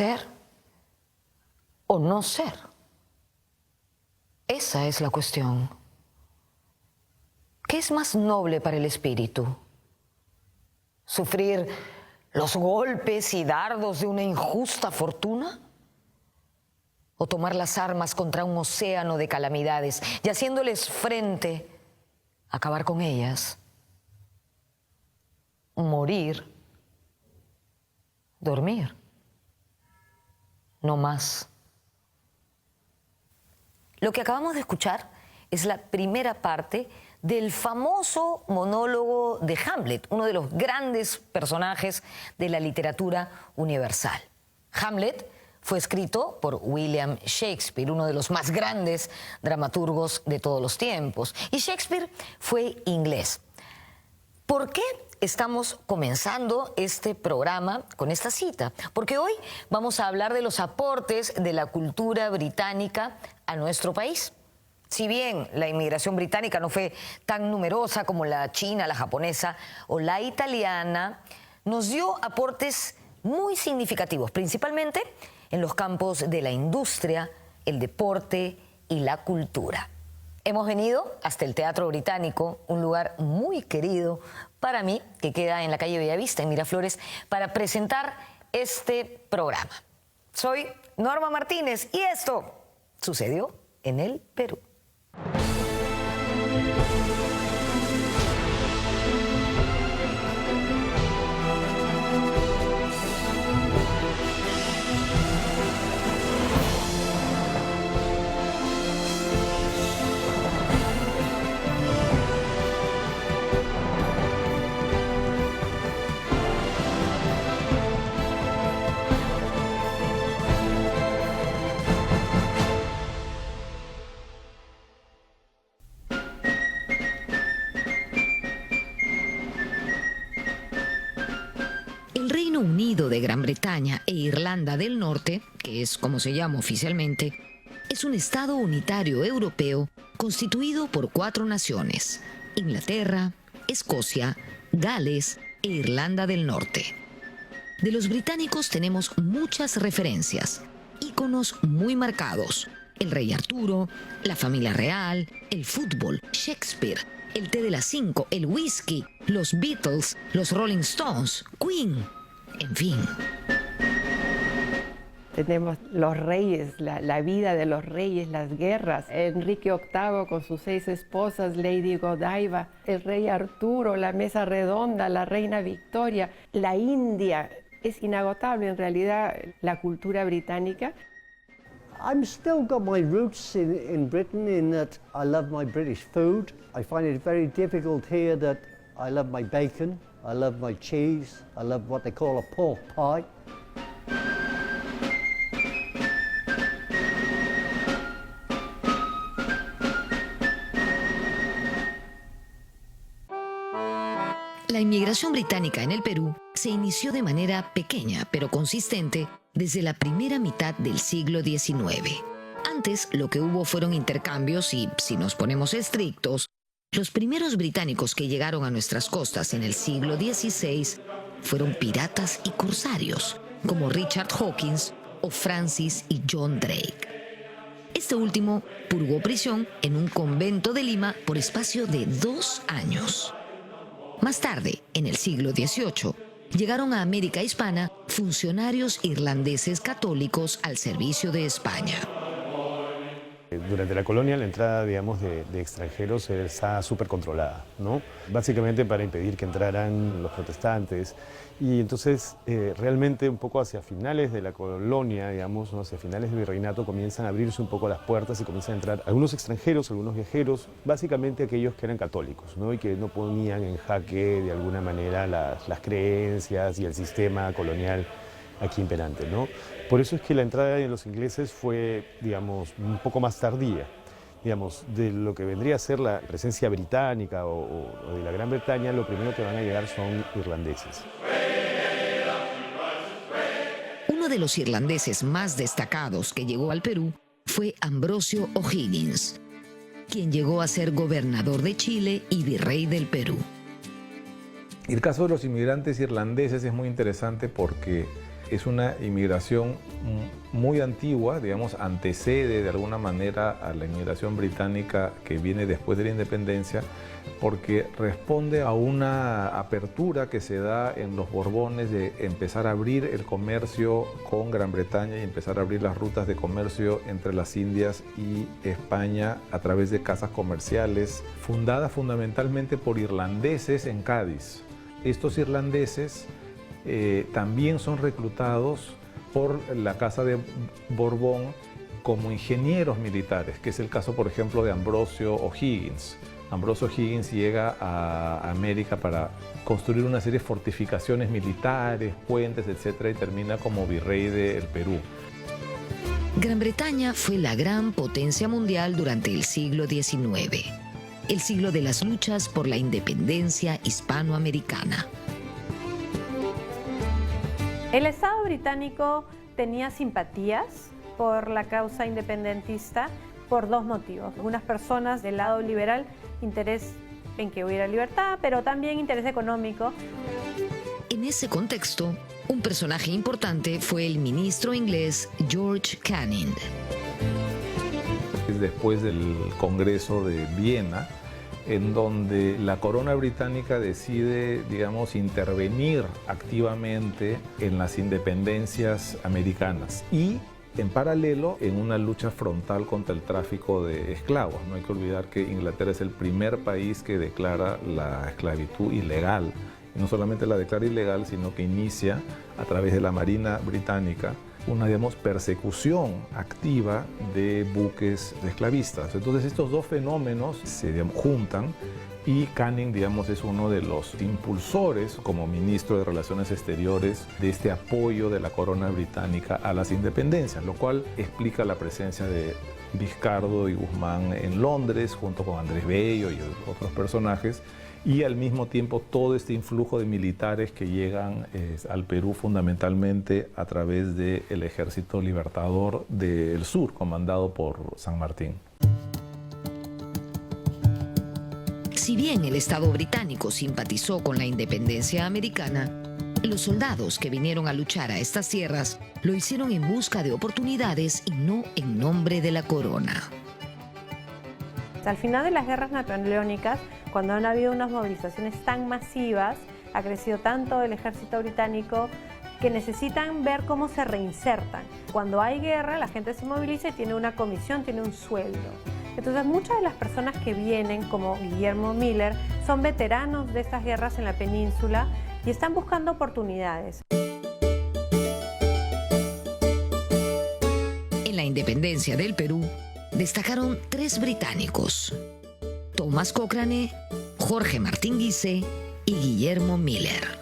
¿Ser o no ser? Esa es la cuestión. ¿Qué es más noble para el espíritu? ¿Sufrir los golpes y dardos de una injusta fortuna? ¿O tomar las armas contra un océano de calamidades y haciéndoles frente, acabar con ellas? Morir, dormir, no más. Lo que acabamos de escuchar es la primera parte del famoso monólogo de Hamlet, uno de los grandes personajes de la literatura universal. Hamlet fue escrito por William Shakespeare, uno de los más grandes dramaturgos de todos los tiempos. Y Shakespeare fue inglés. ¿Por qué estamos comenzando este programa con esta cita? Porque hoy vamos a hablar de los aportes de la cultura británica a nuestro país. Si bien la inmigración británica no fue tan numerosa como la china, la japonesa o la italiana, nos dio aportes muy significativos, principalmente en los campos de la industria, el deporte y la cultura. Hemos venido hasta el Teatro Británico, un lugar muy querido para mí, que queda en la calle Bellavista, en Miraflores, para presentar este programa. Soy Norma Martínez y esto sucedió en el Perú. Unido de Gran Bretaña e Irlanda del Norte, que es como se llama oficialmente, es un Estado unitario europeo constituido por 4 naciones: Inglaterra, Escocia, Gales e Irlanda del Norte. De los británicos tenemos muchas referencias, íconos muy marcados: el rey Arturo, la familia real, el fútbol, Shakespeare, el té de las 5, el whisky, los Beatles, los Rolling Stones, Queen. En fin. Tenemos los reyes, la vida de los reyes, las guerras. Enrique VIII con sus 6 esposas, Lady Godiva, el rey Arturo, la mesa redonda, la reina Victoria, la India. Es inagotable en realidad la cultura británica. I'm still got my roots in Britain in that I love my British food. I find it very difficult here that I love my bacon, I love my cheese, I love what they call a pork pie. La inmigración británica en el Perú se inició de manera pequeña pero consistente desde la primera mitad del siglo XIX. Antes lo que hubo fueron intercambios y, si nos ponemos estrictos, los primeros británicos que llegaron a nuestras costas en el siglo XVI fueron piratas y corsarios, como Richard Hawkins o Francis y John Drake. Este último purgó prisión en un convento de Lima por espacio de 2 años. Más tarde, en el siglo XVIII, llegaron a América Hispana funcionarios irlandeses católicos al servicio de España. Durante la colonia la entrada, digamos, de extranjeros está súper controlada, ¿no? Básicamente para impedir que entraran los protestantes. Y entonces realmente un poco hacia finales de la colonia, digamos, ¿no? Hacia finales del virreinato comienzan a abrirse un poco las puertas y comienzan a entrar algunos extranjeros, algunos viajeros, básicamente aquellos que eran católicos, ¿no? Y que no ponían en jaque de alguna manera las creencias y el sistema colonial aquí imperante, ¿no? Por eso es que la entrada de los ingleses fue, digamos, un poco más tardía. Digamos, de lo que vendría a ser la presencia británica o de la Gran Bretaña, lo primero que van a llegar son irlandeses. Uno de los irlandeses más destacados que llegó al Perú fue Ambrosio O'Higgins, quien llegó a ser gobernador de Chile y virrey del Perú. El caso de los inmigrantes irlandeses es muy interesante porque Es una inmigración muy antigua, digamos, antecede de alguna manera a la inmigración británica que viene después de la independencia, porque responde a una apertura que se da en los Borbones de empezar a abrir el comercio con Gran Bretaña y empezar a abrir las rutas de comercio entre las Indias y España a través de casas comerciales fundadas fundamentalmente por irlandeses en Cádiz. Estos irlandeses también son reclutados por la Casa de Borbón como ingenieros militares, que es el caso, por ejemplo, de Ambrosio O'Higgins. Ambrosio O'Higgins llega a América para construir una serie de fortificaciones militares, puentes, etc., y termina como virrey del Perú. Gran Bretaña fue la gran potencia mundial durante el siglo XIX, el siglo de las luchas por la independencia hispanoamericana. El Estado británico tenía simpatías por la causa independentista por dos motivos. Algunas personas del lado liberal, interés en que hubiera libertad, pero también interés económico. En ese contexto, un personaje importante fue el ministro inglés George Canning. Después del Congreso de Viena, en donde la corona británica decide, digamos, intervenir activamente en las independencias americanas y, en paralelo, en una lucha frontal contra el tráfico de esclavos. No hay que olvidar que Inglaterra es el primer país que declara la esclavitud ilegal. Y no solamente la declara ilegal, sino que inicia, a través de la Marina británica, una, digamos, persecución activa de buques de esclavistas. Entonces estos dos fenómenos se, digamos, juntan y Canning, digamos, es uno de los impulsores como ministro de Relaciones Exteriores de este apoyo de la corona británica a las independencias, lo cual explica la presencia de Vizcardo y Guzmán en Londres junto con Andrés Bello y otros personajes, y al mismo tiempo todo este influjo de militares que llegan al Perú fundamentalmente a través del Ejército Libertador del Sur, comandado por San Martín. Si bien el Estado británico simpatizó con la independencia americana, los soldados que vinieron a luchar a estas tierras lo hicieron en busca de oportunidades y no en nombre de la corona. Al final de las guerras napoleónicas, cuando han habido unas movilizaciones tan masivas, ha crecido tanto el ejército británico que necesitan ver cómo se reinsertan. Cuando hay guerra, la gente se moviliza y tiene una comisión, tiene un sueldo. Entonces, muchas de las personas que vienen, como Guillermo Miller, son veteranos de estas guerras en la península y están buscando oportunidades. En la independencia del Perú, destacaron 3 británicos: Thomas Cochrane, Jorge Martín Guise y Guillermo Miller.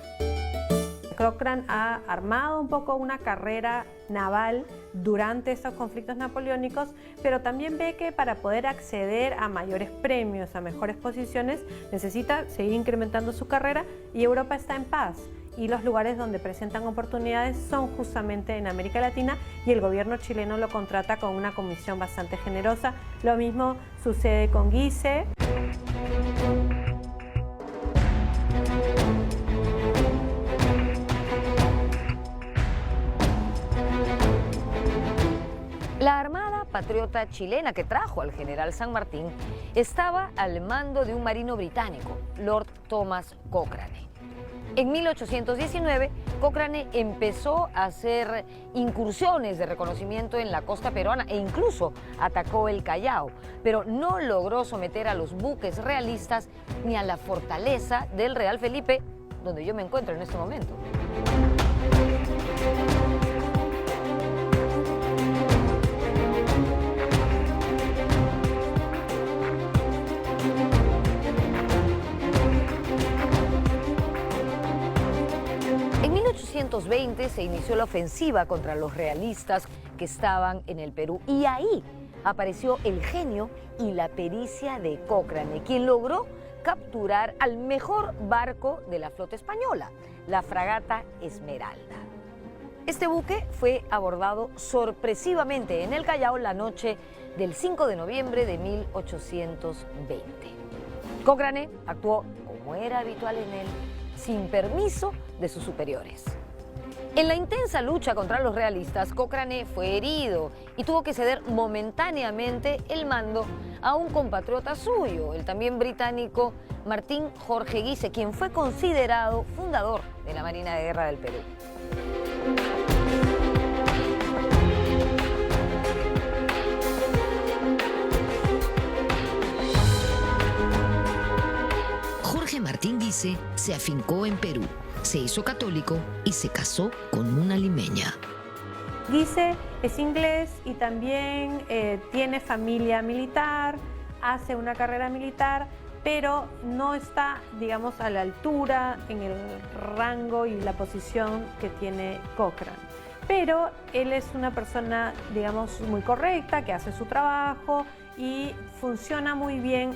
Cochrane ha armado un poco una carrera naval durante estos conflictos napoleónicos, pero también ve que para poder acceder a mayores premios, a mejores posiciones, necesita seguir incrementando su carrera, y Europa está en paz. Y los lugares donde presentan oportunidades son justamente en América Latina, y el gobierno chileno lo contrata con una comisión bastante generosa. Lo mismo sucede con Guise. La Armada Patriota chilena, que trajo al general San Martín, estaba al mando de un marino británico, Lord Thomas Cochrane. En 1819, Cochrane empezó a hacer incursiones de reconocimiento en la costa peruana e incluso atacó el Callao, pero no logró someter a los buques realistas ni a la fortaleza del Real Felipe, donde yo me encuentro en este momento. En 1820 se inició la ofensiva contra los realistas que estaban en el Perú, y ahí apareció el genio y la pericia de Cochrane, quien logró capturar al mejor barco de la flota española, la fragata Esmeralda. Este buque fue abordado sorpresivamente en el Callao la noche del 5 de noviembre de 1820. Cochrane actuó, como era habitual en él, sin permiso de sus superiores. En la intensa lucha contra los realistas, Cochrane fue herido y tuvo que ceder momentáneamente el mando a un compatriota suyo, el también británico Martín Jorge Guise, quien fue considerado fundador de la Marina de Guerra del Perú. Jorge Martín Guise se afincó en Perú, se hizo católico y se casó con una limeña. Guise es inglés y también tiene familia militar, hace una carrera militar, pero no está, digamos, a la altura en el rango y la posición que tiene Cochrane. Pero él es una persona, digamos, muy correcta, que hace su trabajo y funciona muy bien,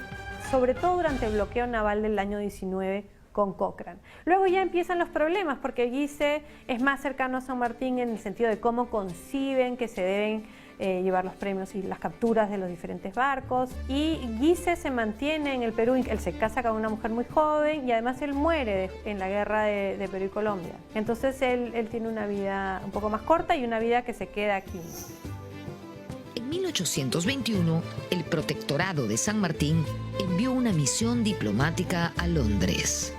sobre todo durante el bloqueo naval del año 19 con Cochrane. Luego ya empiezan los problemas porque Guise es más cercano a San Martín en el sentido de cómo conciben que se deben llevar los premios y las capturas de los diferentes barcos, y Guise se mantiene en el Perú. Él se casa con una mujer muy joven y además él muere en la guerra de Perú y Colombia. Entonces él tiene una vida un poco más corta y una vida que se queda aquí. En 1821, el Protectorado de San Martín envió una misión diplomática a Londres.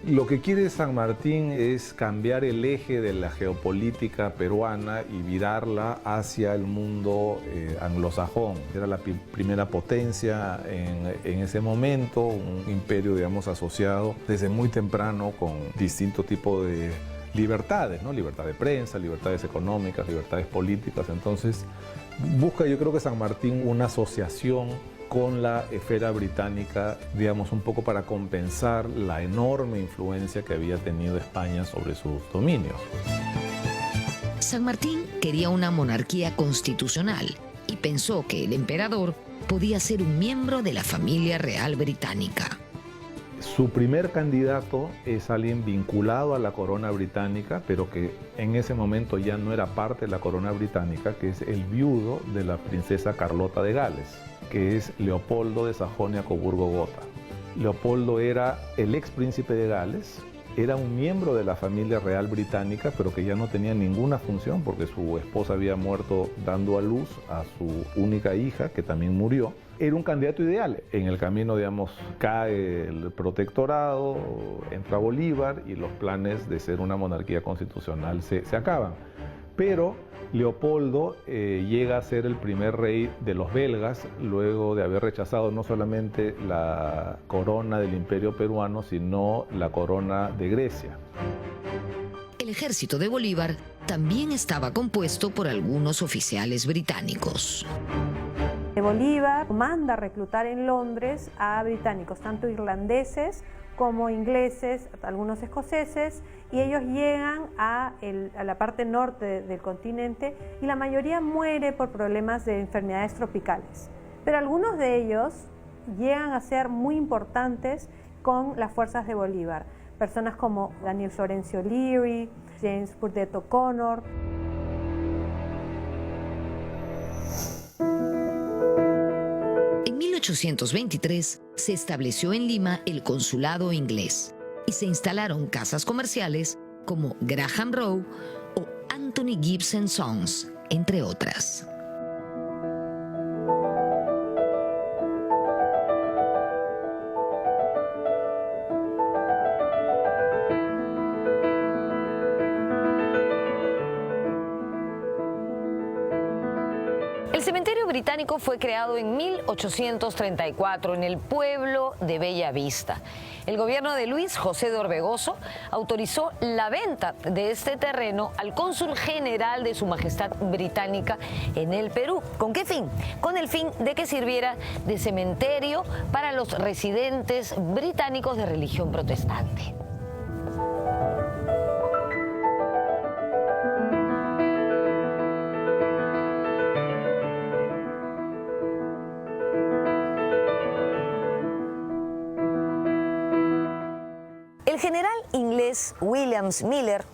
Lo que quiere San Martín es cambiar el eje de la geopolítica peruana y virarla hacia el mundo anglosajón. Era la primera potencia en ese momento, un imperio, digamos, asociado desde muy temprano con distintos tipos de libertades, ¿no? Libertad de prensa, libertades económicas, libertades políticas. Entonces, busca, yo creo que San Martín, una asociación con la esfera británica, digamos, un poco para compensar la enorme influencia que había tenido España sobre sus dominios. San Martín quería una monarquía constitucional y pensó que el emperador podía ser un miembro de la familia real británica. Su primer candidato es alguien vinculado a la corona británica, pero que en ese momento ya no era parte de la corona británica, que es el viudo de la princesa Carlota de Gales, que es Leopoldo de Sajonia-Coburgo-Gotha. Leopoldo era el ex príncipe de Gales, era un miembro de la familia real británica, pero que ya no tenía ninguna función porque su esposa había muerto dando a luz a su única hija, que también murió. Era un candidato ideal. En el camino, digamos, cae el protectorado, entra Bolívar y los planes de ser una monarquía constitucional se acaban. Pero Leopoldo llega a ser el primer rey de los belgas, luego de haber rechazado no solamente la corona del Imperio peruano, sino la corona de Grecia. El ejército de Bolívar también estaba compuesto por algunos oficiales británicos. Bolívar manda a reclutar en Londres a británicos, tanto irlandeses como ingleses, algunos escoceses, y ellos llegan a la parte norte del continente y la mayoría muere por problemas de enfermedades tropicales. Pero algunos de ellos llegan a ser muy importantes con las fuerzas de Bolívar. Personas como Daniel Florencio Leary, James Burdett O'Connor. En 1823 se estableció en Lima el consulado inglés y se instalaron casas comerciales como Graham Rowe o Anthony Gibbs & Sons, entre otras. El cementerio británico fue creado en 1834 en el pueblo de Bella Vista. El gobierno de Luis José de Orbegoso autorizó la venta de este terreno al cónsul general de Su Majestad Británica en el Perú. ¿Con qué fin? Con el fin de que sirviera de cementerio para los residentes británicos de religión protestante. El general inglés William Miller,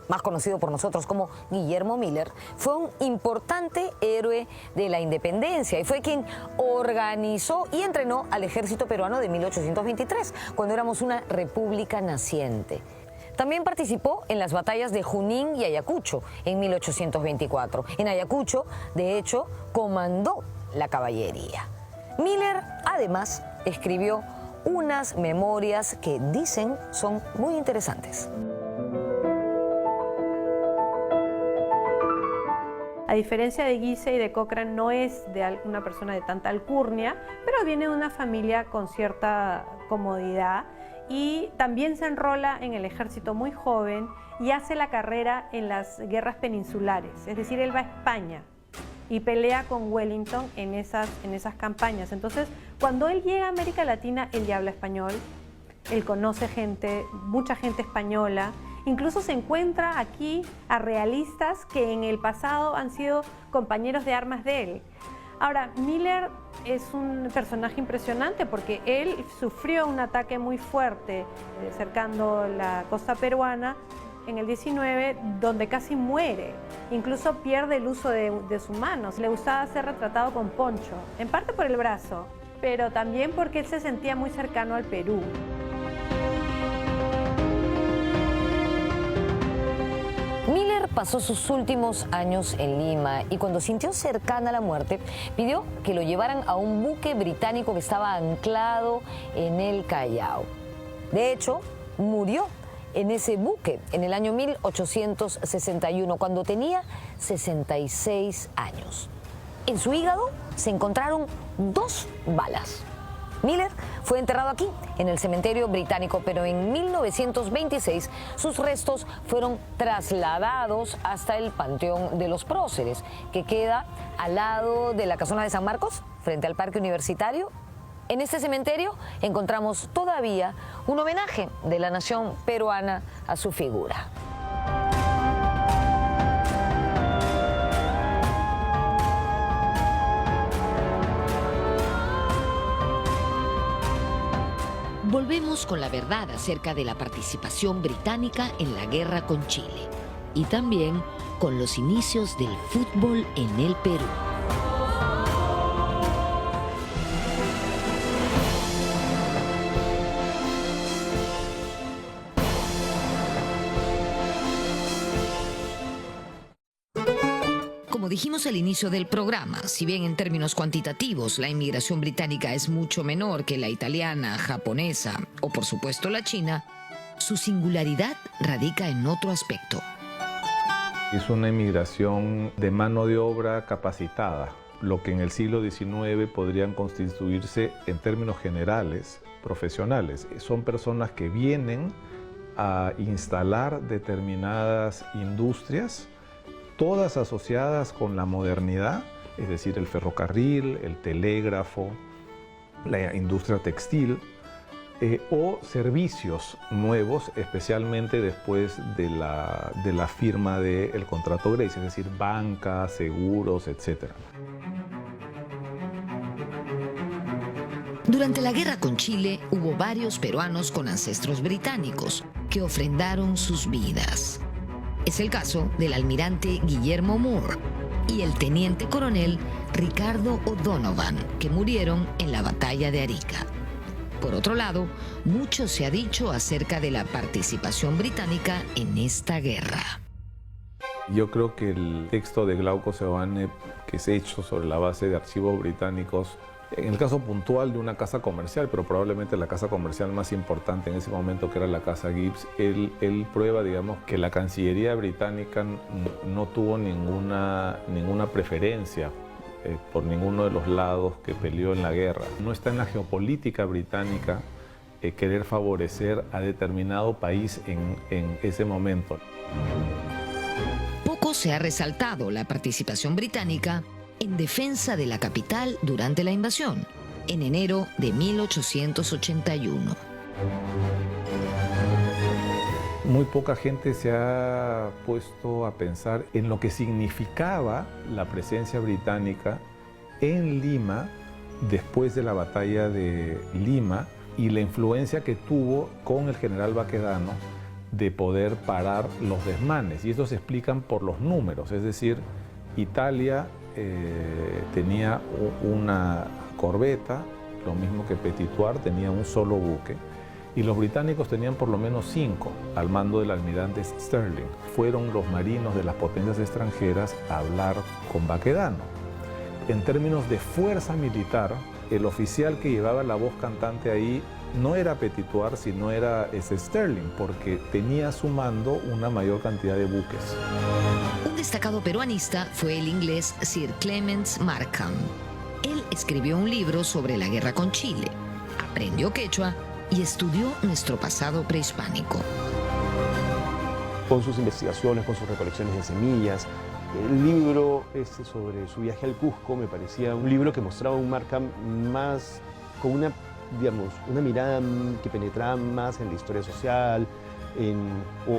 más conocido por nosotros como Guillermo Miller, fue un importante héroe de la independencia y fue quien organizó y entrenó al ejército peruano de 1823, cuando éramos una república naciente. También participó en las batallas de Junín y Ayacucho en 1824. En Ayacucho, de hecho, comandó la caballería. Miller, además, escribió unas memorias que dicen son muy interesantes. A diferencia de Guise y de Cochrane, no es de una persona de tanta alcurnia, pero viene de una familia con cierta comodidad y también se enrola en el ejército muy joven y hace la carrera en las guerras peninsulares, es decir, él va a España y pelea con Wellington en esas campañas. Entonces, cuando él llega a América Latina, él ya habla español, él conoce gente, mucha gente española. Incluso se encuentra aquí a realistas que en el pasado han sido compañeros de armas de él. Ahora, Miller es un personaje impresionante porque él sufrió un ataque muy fuerte cercando la costa peruana en el 19, donde casi muere. Incluso pierde el uso de sus manos. Le gustaba ser retratado con poncho, en parte por el brazo, pero también porque él se sentía muy cercano al Perú. Miller pasó sus últimos años en Lima y cuando sintió cercana la muerte, pidió que lo llevaran a un buque británico que estaba anclado en el Callao. De hecho, murió en ese buque en el año 1861, cuando tenía 66 años. En su hígado se encontraron 2 balas. Miller fue enterrado aquí, en el cementerio británico, pero en 1926 sus restos fueron trasladados hasta el Panteón de los Próceres, que queda al lado de la Casona de San Marcos, frente al Parque Universitario. En este cementerio encontramos todavía un homenaje de la nación peruana a su figura. Volvemos con la verdad acerca de la participación británica en la guerra con Chile y también con los inicios del fútbol en el Perú. Como dijimos al inicio del programa, si bien en términos cuantitativos la inmigración británica es mucho menor que la italiana, japonesa o por supuesto la china, su singularidad radica en otro aspecto. Es una inmigración de mano de obra capacitada, lo que en el siglo XIX podrían constituirse en términos generales profesionales. Son personas que vienen a instalar determinadas industrias, todas asociadas con la modernidad, es decir, el ferrocarril, el telégrafo, la industria textil, o servicios nuevos, especialmente después de la firma del contrato Grace, es decir, banca, seguros, etc. Durante la guerra con Chile hubo varios peruanos con ancestros británicos que ofrendaron sus vidas. Es el caso del almirante Guillermo Moore y el teniente coronel Ricardo O'Donovan, que murieron en la batalla de Arica. Por otro lado, mucho se ha dicho acerca de la participación británica en esta guerra. Yo creo que el texto de Glauco Seoane, que es hecho sobre la base de archivos británicos, en el caso puntual de una casa comercial, pero probablemente la casa comercial más importante en ese momento, que era la casa Gibbs, él prueba, digamos, que la Cancillería británica no tuvo ninguna preferencia por ninguno de los lados que peleó en la guerra. No está en la geopolítica británica querer favorecer a determinado país en ese momento. Poco se ha resaltado la participación británica en defensa de la capital durante la invasión, en enero de 1881. Muy poca gente se ha puesto a pensar en lo que significaba la presencia británica en Lima después de la batalla de Lima y la influencia que tuvo con el general Baquedano de poder parar los desmanes. Y esto se explican por los números, es decir, Italia tenía una corbeta, lo mismo que Petitoir, tenía un solo buque, y los británicos tenían por lo menos 5 al mando del almirante Sterling. Fueron los marinos de las potencias extranjeras a hablar con Baquedano. En términos de fuerza militar, el oficial que llevaba la voz cantante ahí no era Petitoir, sino era Sterling, porque tenía a su mando una mayor cantidad de buques. Un destacado peruanista fue el inglés Sir Clements Markham. Él escribió un libro sobre la guerra con Chile, aprendió quechua y estudió nuestro pasado prehispánico. Con sus investigaciones, con sus recolecciones de semillas, el libro sobre su viaje al Cusco me parecía un libro que mostraba un Markham más con una mirada que penetraba más en la historia social,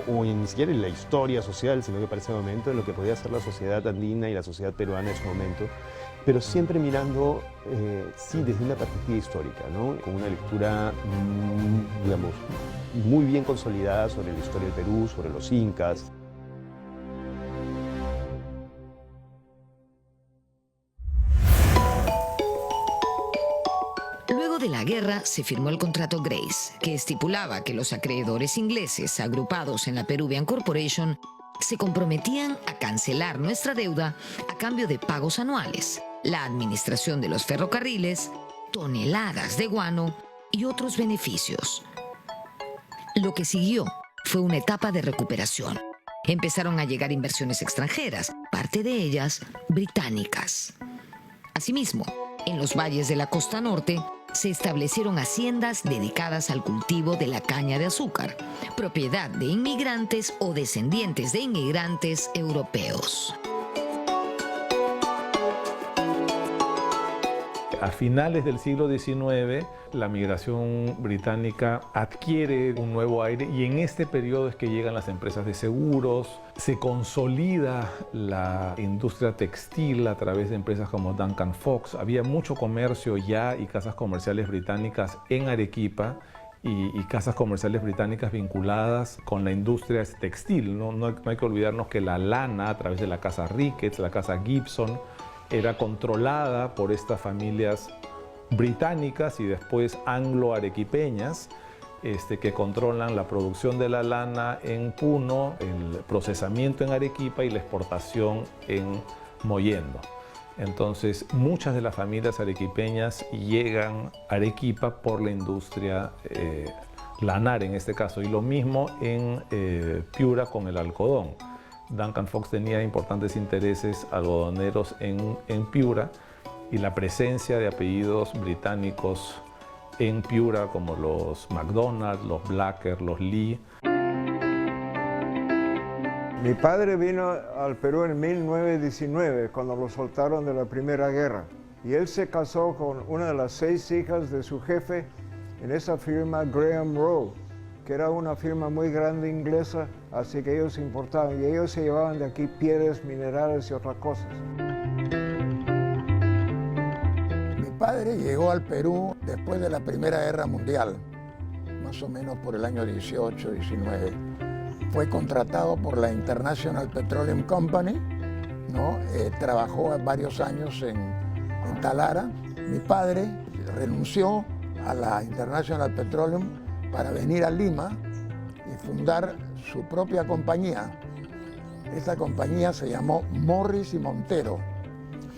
o ni siquiera en la historia social, sino que para ese momento en lo que podía ser la sociedad andina y la sociedad peruana en ese momento, pero siempre mirando, sí, desde una perspectiva histórica, ¿no? Con una lectura, muy bien consolidada sobre la historia del Perú, sobre los incas. Luego de la guerra se firmó el contrato Grace, que estipulaba que los acreedores ingleses agrupados en la Peruvian Corporation se comprometían a cancelar nuestra deuda a cambio de pagos anuales, la administración de los ferrocarriles, toneladas de guano y otros beneficios. Lo que siguió fue una etapa de recuperación. Empezaron a llegar inversiones extranjeras, parte de ellas británicas. Asimismo, en los valles de la costa norte se establecieron haciendas dedicadas al cultivo de la caña de azúcar, propiedad de inmigrantes o descendientes de inmigrantes europeos. A finales del siglo XIX, la migración británica adquiere un nuevo aire y en este periodo es que llegan las empresas de seguros, se consolida la industria textil a través de empresas como Duncan Fox. Había mucho comercio ya y casas comerciales británicas en Arequipa y casas comerciales británicas vinculadas con la industria textil. No hay que olvidarnos que la lana a través de la casa Ricketts, la casa Gibson, era controlada por estas familias británicas y después anglo-arequipeñas que controlan la producción de la lana en Puno, el procesamiento en Arequipa y la exportación en Mollendo. Entonces, muchas de las familias arequipeñas llegan a Arequipa por la industria lanar en este caso, y lo mismo en Piura con el algodón. Duncan Fox tenía importantes intereses algodoneros en Piura y la presencia de apellidos británicos en Piura como los McDonald, los Blacker, los Lee. Mi padre vino al Perú en 1919 cuando lo soltaron de la Primera Guerra y él se casó con una de las 6 hijas de su jefe en esa firma Graham Rowe, que era una firma muy grande inglesa, así que ellos importaban y ellos se llevaban de aquí piedras, minerales y otras cosas. Mi padre llegó al Perú después de la Primera Guerra Mundial, más o menos por el año 18, 19. Fue contratado por la International Petroleum Company, ¿no? Trabajó varios años en Talara. Mi padre renunció a la International Petroleum para venir a Lima y fundar su propia compañía. Esta compañía se llamó Morris y Montero.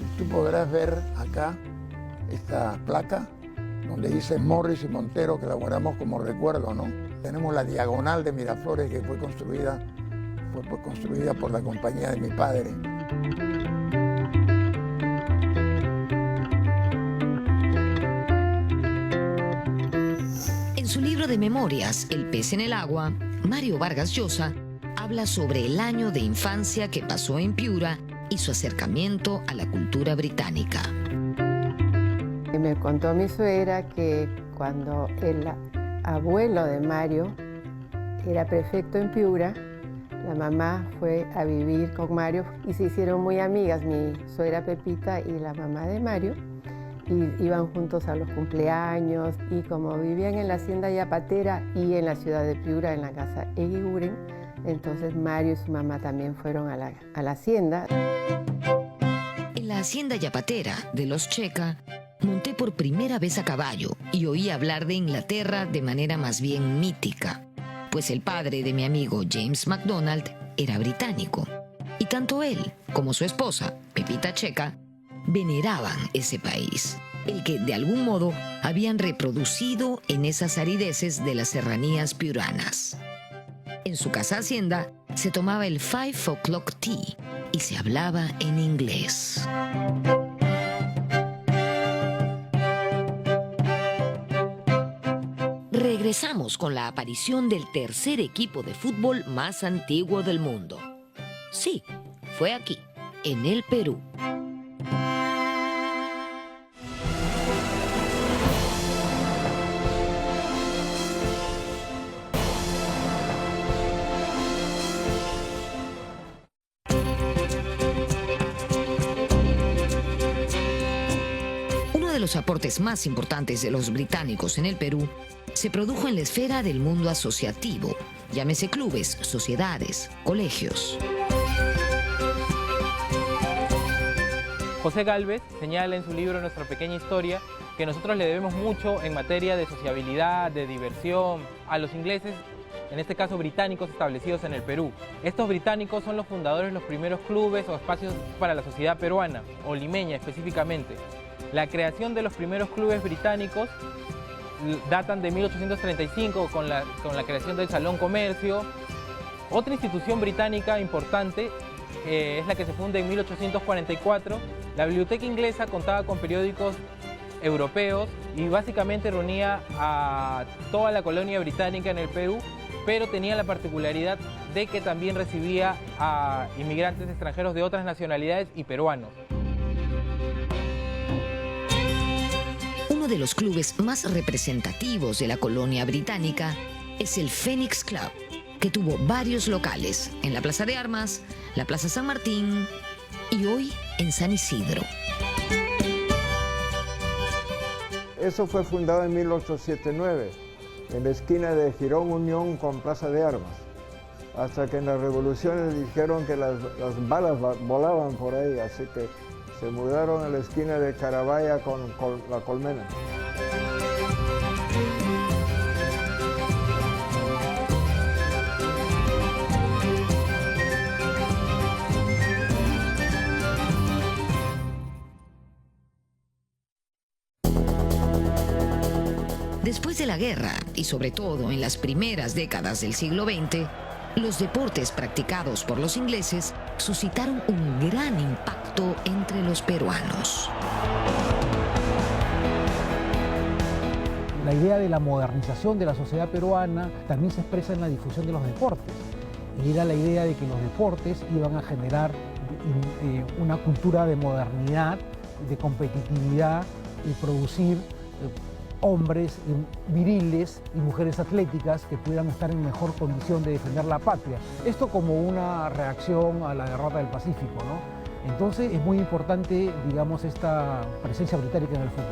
Y tú podrás ver acá esta placa donde dice Morris y Montero, que la guardamos como recuerdo, ¿no? Tenemos la diagonal de Miraflores que fue construida por la compañía de mi padre. En su libro de memorias, El pez en el agua, Mario Vargas Llosa habla sobre el año de infancia que pasó en Piura y su acercamiento a la cultura británica. Me contó mi suegra que cuando el abuelo de Mario era prefecto en Piura, la mamá fue a vivir con Mario y se hicieron muy amigas, mi suegra Pepita y la mamá de Mario. Y iban juntos a los cumpleaños y como vivían en la hacienda Yapatera y en la ciudad de Piura, en la casa Eguiguren, entonces Mario y su mamá también fueron a la hacienda. En la hacienda Yapatera de los Checa, monté por primera vez a caballo y oí hablar de Inglaterra de manera más bien mítica, pues el padre de mi amigo James MacDonald era británico. Y tanto él como su esposa, Pepita Checa, veneraban ese país, el que de algún modo habían reproducido en esas arideces de las serranías piuranas. En su casa hacienda se tomaba el 5 o'clock tea y se hablaba en inglés. Regresamos con la aparición del tercer equipo de fútbol más antiguo del mundo. Sí, fue aquí, en el Perú. Uno de los aportes más importantes de los británicos en el Perú se produjo en la esfera del mundo asociativo, llámese clubes, sociedades, colegios. José Gálvez señala en su libro Nuestra Pequeña Historia que nosotros le debemos mucho en materia de sociabilidad, de diversión, a los ingleses, en este caso británicos establecidos en el Perú. Estos británicos son los fundadores de los primeros clubes o espacios para la sociedad peruana, o limeña específicamente. La creación de los primeros clubes británicos datan de 1835 con la creación del Salón Comercio. Otra institución británica importante es la que se funda en 1844. La biblioteca inglesa contaba con periódicos europeos y básicamente reunía a toda la colonia británica en el Perú, pero tenía la particularidad de que también recibía a inmigrantes extranjeros de otras nacionalidades y peruanos. Uno de los clubes más representativos de la colonia británica es el Phoenix Club, que tuvo varios locales en la Plaza de Armas, la Plaza San Martín y hoy en San Isidro. Eso fue fundado en 1879, en la esquina de Girón Unión con Plaza de Armas, hasta que en las revoluciones dijeron que las balas volaban por ahí, así que se mudaron a la esquina de Carabaya con La Colmena. Después de la guerra, y sobre todo en las primeras décadas del siglo XX, los deportes practicados por los ingleses suscitaron un gran impacto entre los peruanos. La idea de la modernización de la sociedad peruana también se expresa en la difusión de los deportes. Y era la idea de que los deportes iban a generar una cultura de modernidad, de competitividad y producir hombres viriles y mujeres atléticas que pudieran estar en mejor condición de defender la patria. Esto como una reacción a la derrota del Pacífico, ¿no? Entonces es muy importante, digamos, esta presencia británica en el fútbol.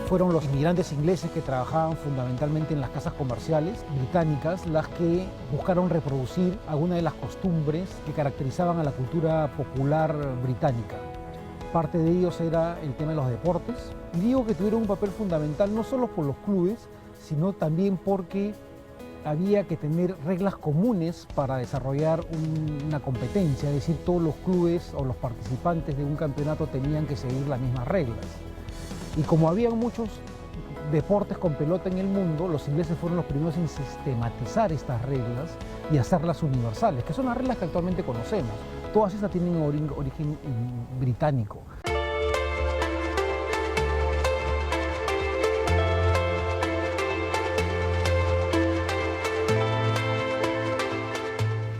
Fueron los inmigrantes ingleses que trabajaban fundamentalmente en las casas comerciales británicas las que buscaron reproducir algunas de las costumbres que caracterizaban a la cultura popular británica. Parte de ellos era el tema de los deportes. Digo que tuvieron un papel fundamental no solo por los clubes, sino también porque había que tener reglas comunes para desarrollar una competencia, es decir, todos los clubes o los participantes de un campeonato tenían que seguir las mismas reglas. Y como había muchos deportes con pelota en el mundo, los ingleses fueron los primeros en sistematizar estas reglas y hacerlas universales, que son las reglas que actualmente conocemos. Todas estas tienen origen británico.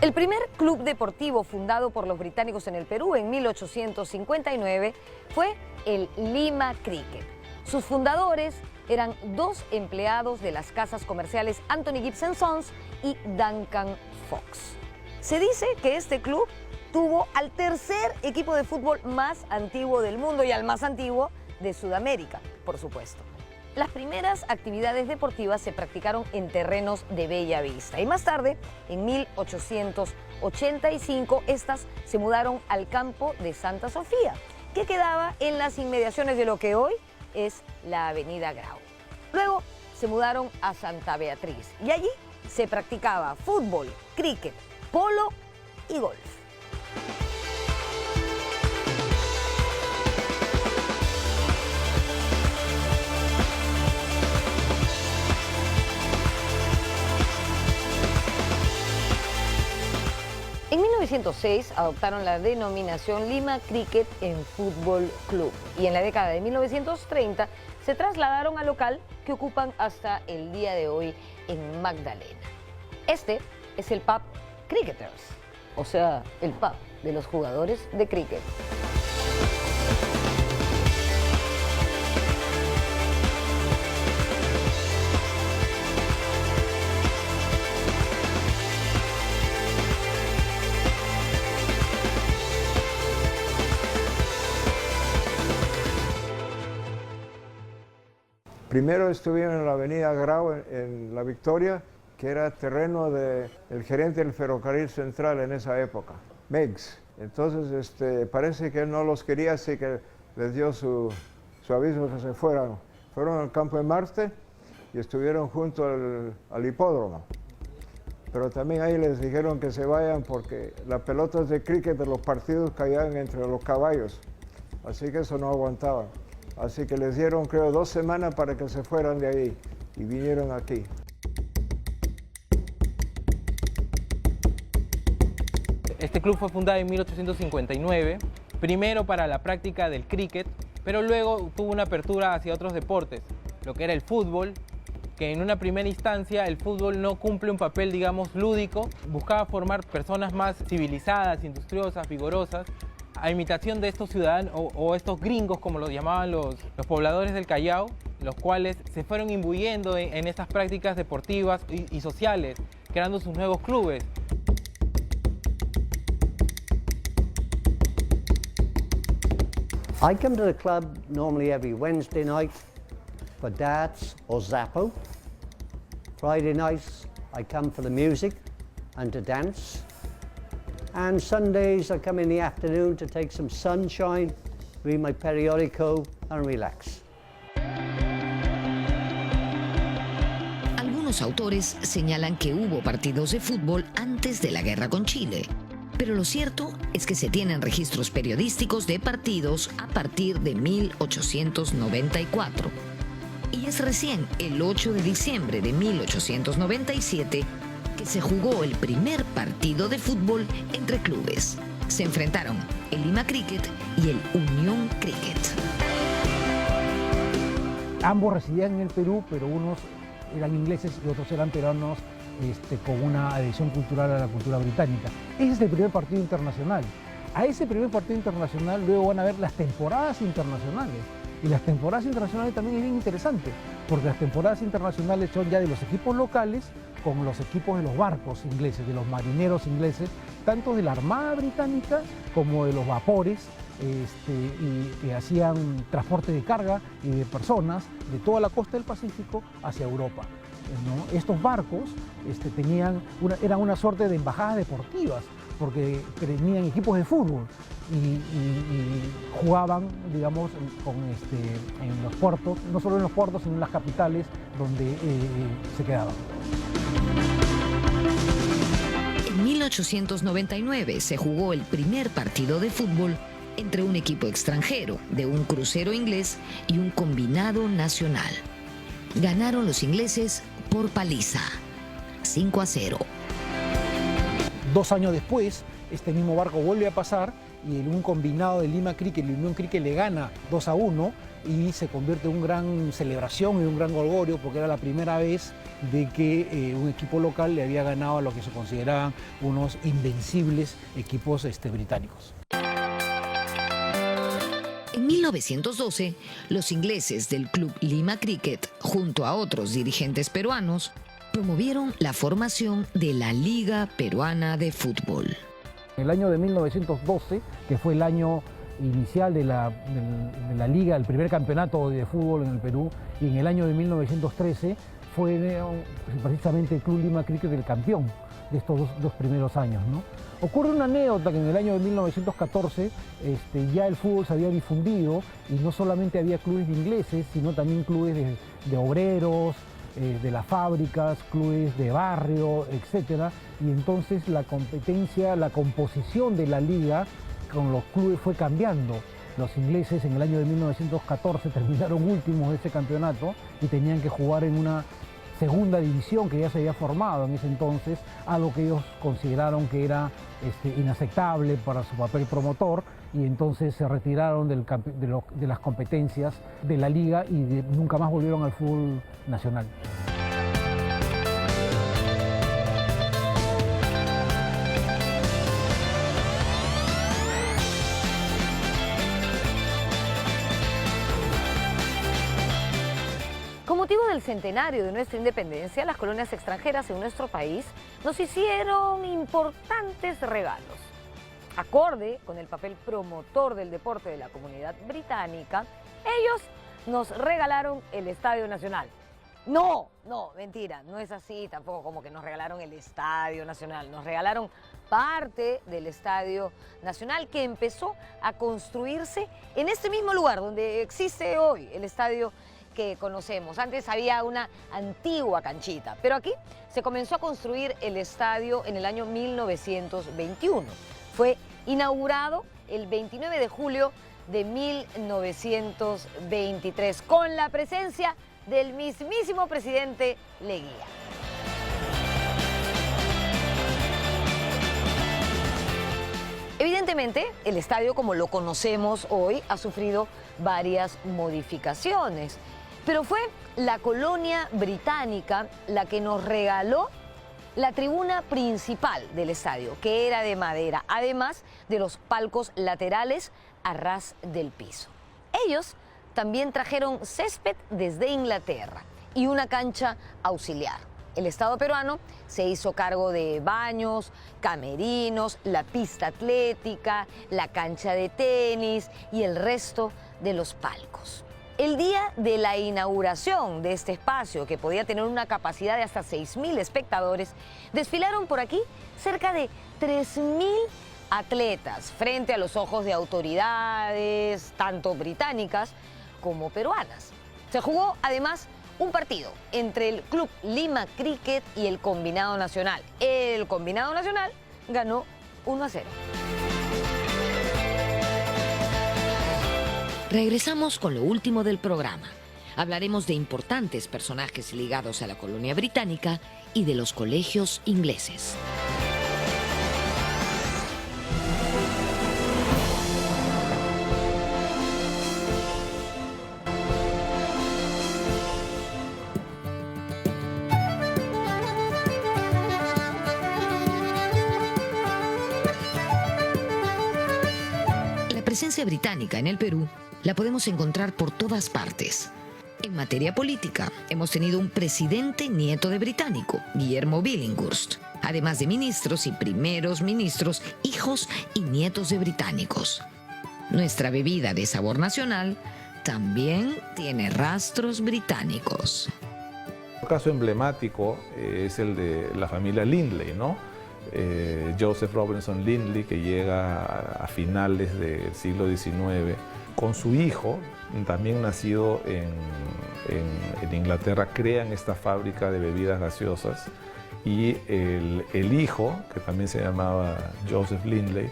El primer club deportivo fundado por los británicos en el Perú en 1859 fue el Lima Cricket. Sus fundadores eran dos empleados de las casas comerciales Anthony Gibson Sons y Duncan Fox. Se dice que este club tuvo al tercer equipo de fútbol más antiguo del mundo y al más antiguo de Sudamérica, por supuesto. Las primeras actividades deportivas se practicaron en terrenos de Bella Vista y más tarde, en 1885, estas se mudaron al campo de Santa Sofía, que quedaba en las inmediaciones de lo que hoy es la Avenida Grau. Luego se mudaron a Santa Beatriz y allí se practicaba fútbol, cricket, polo y golf. En 1906 adoptaron la denominación Lima Cricket en Fútbol Club y en la década de 1930 se trasladaron al local que ocupan hasta el día de hoy en Magdalena. Este es el pub Cricketers, o sea, el pub de los jugadores de cricket. Primero estuvieron en la avenida Grau, en La Victoria, que era terreno del gerente del ferrocarril central en esa época, Meigs. Entonces parece que él no los quería, así que les dio su aviso que se fueran. Fueron al campo de Marte y estuvieron junto al hipódromo. Pero también ahí les dijeron que se vayan porque las pelotas de cricket de los partidos caían entre los caballos, así que eso no aguantaba. Así que les dieron, creo, 2 semanas para que se fueran de ahí y vinieron aquí. Este club fue fundado en 1859, primero para la práctica del cricket, pero luego tuvo una apertura hacia otros deportes, lo que era el fútbol, que en una primera instancia el fútbol no cumple un papel, digamos, lúdico, buscaba formar personas más civilizadas, industriosas, vigorosas, a imitación de estos ciudadanos o estos gringos, como los llamaban los pobladores del Callao, los cuales se fueron imbuyendo en estas prácticas deportivas y sociales, creando sus nuevos clubes. I come to the club normally every Wednesday night for darts or Zappo. Friday nights I come for the music and to dance. And Sundays I come in the afternoon to take some sunshine, read my periodico and relax. Algunos autores señalan que hubo partidos de fútbol antes de la guerra con Chile, pero lo cierto es que se tienen registros periodísticos de partidos a partir de 1894. Y es recién el 8 de diciembre de 1897 que se jugó el primer partido de fútbol entre clubes. Se enfrentaron el Lima Cricket y el Unión Cricket. Ambos residían en el Perú, pero unos eran ingleses y otros eran peruanos con una adhesión cultural a la cultura británica. Ese es el primer partido internacional. A ese primer partido internacional luego van a ver las temporadas internacionales. Y las temporadas internacionales también es bien interesante, porque las temporadas internacionales son ya de los equipos locales con los equipos de los barcos ingleses, de los marineros ingleses, tanto de la Armada Británica como de los vapores que hacían transporte de carga y de personas de toda la costa del Pacífico hacia Europa, ¿no? Estos barcos eran una suerte de embajadas deportivas, porque tenían equipos de fútbol y jugaban, digamos, en los puertos, no solo en los puertos, sino en las capitales donde se quedaban. En 1899 se jugó el primer partido de fútbol entre un equipo extranjero de un crucero inglés y un combinado nacional. Ganaron los ingleses por paliza, 5-0. 2 años después, este mismo barco vuelve a pasar y un combinado de Lima Cricket y Unión Cricket le gana 2-1 y se convierte en una gran celebración y un gran orgullo, porque era la primera vez de que un equipo local le había ganado a lo que se consideraban unos invencibles equipos británicos. En 1912, los ingleses del Club Lima Cricket, junto a otros dirigentes peruanos, promovieron la formación de la Liga Peruana de Fútbol. En el año de 1912, que fue el año inicial de la liga, el primer campeonato de fútbol en el Perú, y en el año de 1913 fue precisamente el Club Lima Cricket el campeón de estos dos primeros años, ¿no? Ocurre una anécdota que en el año de 1914 ya el fútbol se había difundido y no solamente había clubes de ingleses, sino también clubes de obreros, de las fábricas, clubes de barrio, etc. Y entonces la competencia, la composición de la liga con los clubes fue cambiando. Los ingleses en el año de 1914 terminaron últimos de ese campeonato y tenían que jugar en una segunda división que ya se había formado en ese entonces, algo que ellos consideraron que era inaceptable para su papel promotor, y entonces se retiraron de las competencias de la liga y nunca más volvieron al fútbol nacional. Con motivo del centenario de nuestra independencia, las colonias extranjeras en nuestro país nos hicieron importantes regalos. Acorde con el papel promotor del deporte de la comunidad británica, ellos nos regalaron el Estadio Nacional. No, mentira, no es así tampoco como que nos regalaron el Estadio Nacional. Nos regalaron parte del Estadio Nacional que empezó a construirse en este mismo lugar donde existe hoy el Estadio que conocemos. Antes había una antigua canchita, pero aquí se comenzó a construir el estadio en el año 1921. Fue inaugurado el 29 de julio de 1923 con la presencia del mismísimo presidente Leguía. Evidentemente, el estadio como lo conocemos hoy ha sufrido varias modificaciones, pero fue la colonia británica la que nos regaló la tribuna principal del estadio, que era de madera, además de los palcos laterales a ras del piso. Ellos también trajeron césped desde Inglaterra y una cancha auxiliar. El Estado peruano se hizo cargo de baños, camerinos, la pista atlética, la cancha de tenis y el resto de los palcos. El día de la inauguración de este espacio, que podía tener una capacidad de hasta 6.000 espectadores, desfilaron por aquí cerca de 3.000 atletas frente a los ojos de autoridades, tanto británicas como peruanas. Se jugó además un partido entre el Club Lima Cricket y el Combinado Nacional. El Combinado Nacional ganó 1-0. Regresamos con lo último del programa. Hablaremos de importantes personajes ligados a la colonia británica y de los colegios ingleses. La presencia británica en el Perú la podemos encontrar por todas partes. En materia política, hemos tenido un presidente nieto de británico, Guillermo Billinghurst, además de ministros y primeros ministros, hijos y nietos de británicos. Nuestra bebida de sabor nacional también tiene rastros británicos. Un caso emblemático es el de la familia Lindley, ¿no? Joseph Robinson Lindley, que llega a finales del siglo XIX, con su hijo, también nacido en Inglaterra, crean esta fábrica de bebidas gaseosas, y el hijo, que también se llamaba Joseph Lindley,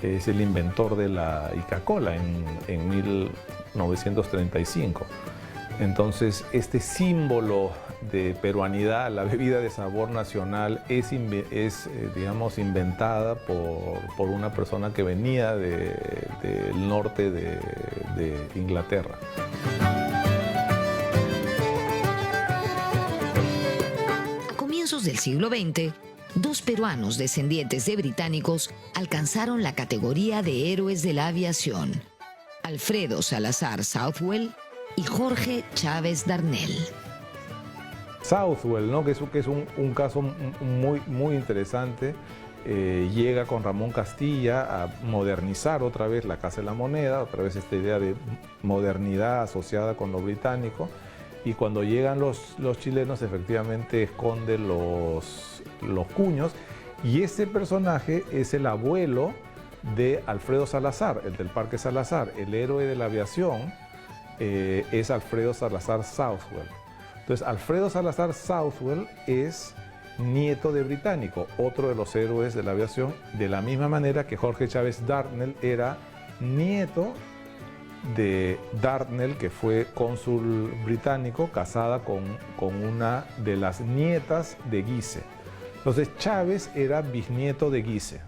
es el inventor de la Ica-Cola en 1935. Entonces, este símbolo de peruanidad, la bebida de sabor nacional, es digamos, inventada por una persona que venía del norte de Inglaterra. A comienzos del siglo XX, dos peruanos descendientes de británicos alcanzaron la categoría de héroes de la aviación: Alfredo Salazar Southwell y Jorge Chávez Darnell. Southwell, ¿no? que es un caso muy interesante. llega con Ramón Castilla a modernizar otra vez la Casa de la Moneda, otra vez esta idea de modernidad asociada con lo británico, y cuando llegan los chilenos efectivamente esconde los cuños, y ese personaje es el abuelo de Alfredo Salazar, el del Parque Salazar, el héroe de la aviación es Alfredo Salazar Southwell. Entonces Alfredo Salazar Southwell es nieto de británico, otro de los héroes de la aviación, de la misma manera que Jorge Chávez Dartnell era nieto de Dartnell, que fue cónsul británico, casada con una de las nietas de Guise. Entonces Chávez era bisnieto de Guise.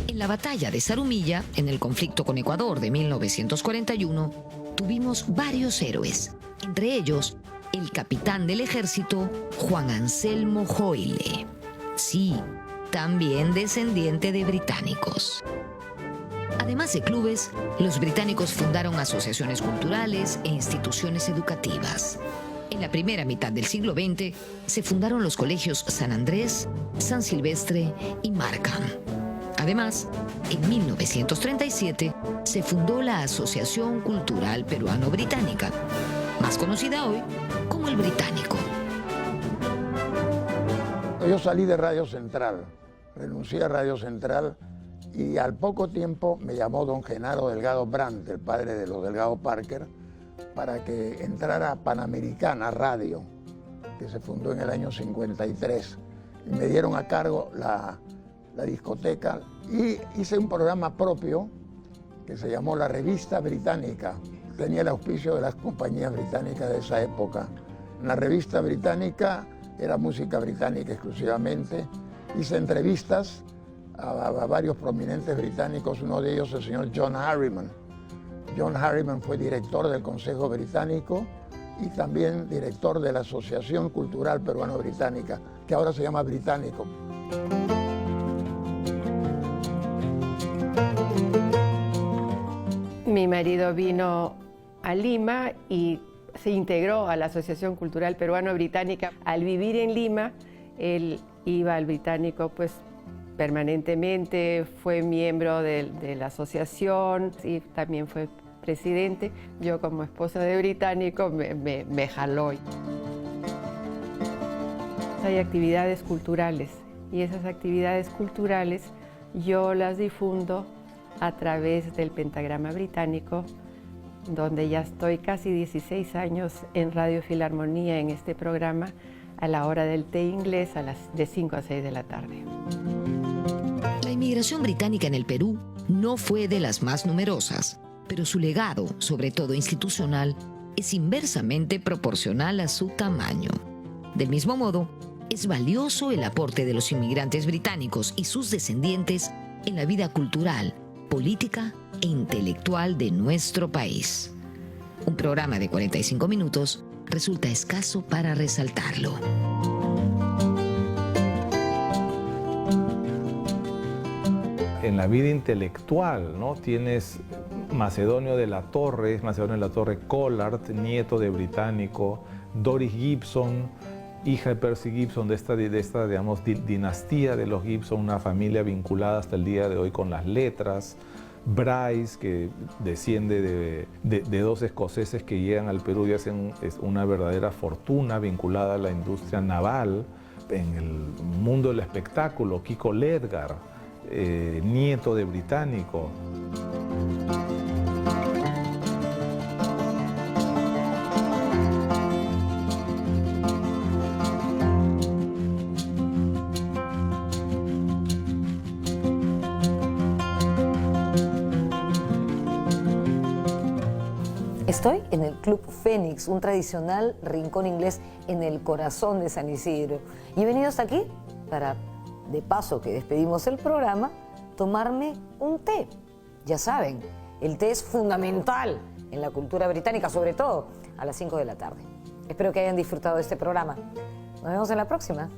En la batalla de Zarumilla, en el conflicto con Ecuador de 1941, tuvimos varios héroes, entre ellos el capitán del ejército Juan Anselmo Joile. Sí, también descendiente de británicos. Además de clubes, los británicos fundaron asociaciones culturales e instituciones educativas. En la primera mitad del siglo XX se fundaron los colegios San Andrés, San Silvestre y Markham. Además, en 1937 se fundó la Asociación Cultural Peruano-Británica, más conocida hoy como el Británico. Yo salí de Radio Central, renuncié a Radio Central y al poco tiempo me llamó don Genaro Delgado Brandt, el padre de los Delgado Parker, para que entrara a Panamericana Radio, que se fundó en el año 53. Y me dieron a cargo la discoteca y hice un programa propio que se llamó La Revista Británica. Tenía el auspicio de las compañías británicas de esa época. En la Revista Británica era música británica exclusivamente. Hice entrevistas a varios prominentes británicos, uno de ellos el señor John Harriman. John Harriman fue director del Consejo Británico y también director de la Asociación Cultural Peruano-Británica, que ahora se llama Británico. Mi marido vino a Lima y se integró a la Asociación Cultural Peruano-Británica. Al vivir en Lima, él iba al Británico pues permanentemente, fue miembro de la asociación y también fue presidente. Yo como esposa de británico me jaló. Hay actividades culturales y esas actividades culturales yo las difundo a través del Pentagrama Británico, donde ya estoy casi 16 años en Radio Filarmonía en este programa a la hora del té inglés de 5 a 6 de la tarde. La inmigración británica en el Perú no fue de las más numerosas, pero su legado, sobre todo institucional, es inversamente proporcional a su tamaño. Del mismo modo, es valioso el aporte de los inmigrantes británicos y sus descendientes en la vida cultural, política e intelectual de nuestro país. Un programa de 45 minutos resulta escaso para resaltarlo. En la vida intelectual, ¿no? Tienes Macedonio de la Torre Collard, nieto de británico, Doris Gibson, hija de Percy Gibson, de esta digamos, dinastía de los Gibson, una familia vinculada hasta el día de hoy con las letras. Bryce, que desciende de dos escoceses que llegan al Perú y hacen una verdadera fortuna vinculada a la industria naval. En el mundo del espectáculo, Kiko Ledgar, nieto de británico. Estoy en el Club Fénix, un tradicional rincón inglés en el corazón de San Isidro. Y he venido hasta aquí para, de paso que despedimos el programa, tomarme un té. Ya saben, el té es fundamental en la cultura británica, sobre todo a las 5 de la tarde. Espero que hayan disfrutado de este programa. Nos vemos en la próxima.